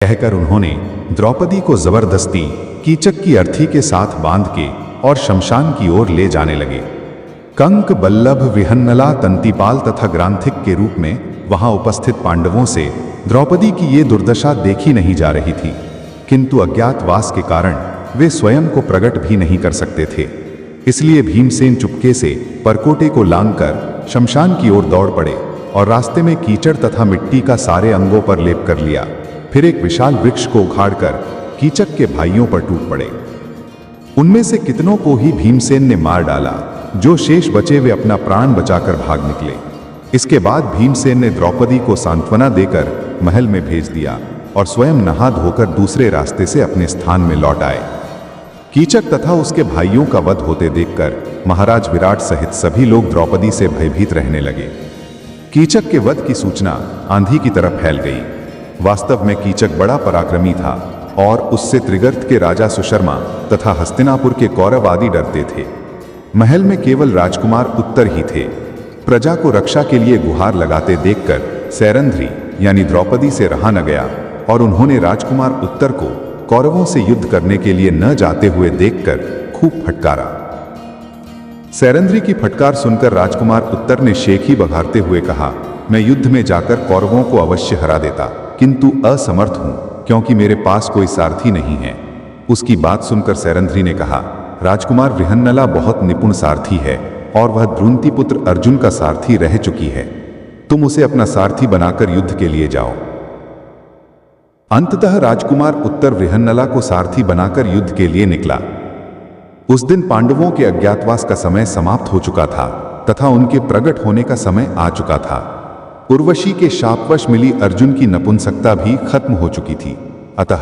कहकर उन्होंने द्रौपदी को जबरदस्ती कीचक की अर्थी के साथ बांध के और शमशान की ओर ले जाने लगे। कंक, बल्लभ, विहन्नला, तंतीपाल तथा ग्रांथिक के रूप में वहां उपस्थित पांडवों से द्रौपदी की ये दुर्दशा देखी नहीं जा रही थी, किंतु अज्ञातवास के कारण वे स्वयं को प्रकट भी नहीं कर सकते थे। इसलिए भीमसेन चुपके से परकोटे को लांघकर शमशान की ओर दौड़ पड़े और रास्ते में कीचड़ तथा मिट्टी का सारे अंगों पर लेप कर लिया। फिर एक विशाल वृक्ष को उखाड़कर कीचक के भाइयों पर टूट पड़े। उनमें से कितनों को ही भीमसेन ने मार डाला, जो शेष बचे वे अपना प्राण बचाकर भाग निकले। इसके बाद भीमसेन ने द्रौपदी को सांत्वना देकर महल में भेज दिया और स्वयं नहा धोकर दूसरे रास्ते से अपने स्थान में लौट आए। कीचक तथा उसके भाइयों का वध होते देखकर महाराज विराट सहित सभी लोग द्रौपदी से भयभीत रहने लगे। कीचक के वध की सूचना आंधी की तरह फैल गई। वास्तव में कीचक बड़ा पराक्रमी था और उससे त्रिगर्त के राजा सुशर्मा तथा हस्तिनापुर के कौरव आदि डरते थे। महल में केवल राजकुमार उत्तर ही थे। प्रजा को रक्षा के लिए गुहार लगाते देखकर सैरंध्री यानी द्रौपदी से रहा न गया और उन्होंने राजकुमार उत्तर को कौरवों से युद्ध करने के लिए न जाते हुए देखकर खूब फटकारा। सैरंध्री की फटकार सुनकर राजकुमार उत्तर ने शेखी बघारते हुए कहा, मैं युद्ध में जाकर कौरवों को अवश्य हरा देता, किंतु असमर्थ हूं क्योंकि मेरे पास कोई सारथी नहीं है। उसकी बात सुनकर सैरंध्री ने कहा, राजकुमार विहन्नला बहुत निपुण सारथी है और वह द्रुंति पुत्र अर्जुन का सारथी रह चुकी है। तुम उसे अपना सारथी बनाकर युद्ध के लिए जाओ। अंततः राजकुमार उत्तर विहन्नला को सारथी बनाकर युद्ध के लिए निकला। उस दिन पांडवों के अज्ञातवास का समय समाप्त हो चुका था तथा उनके प्रकट होने का समय आ चुका था। उर्वशी के शापवश मिली अर्जुन की नपुंसकता भी खत्म हो चुकी थी। अतः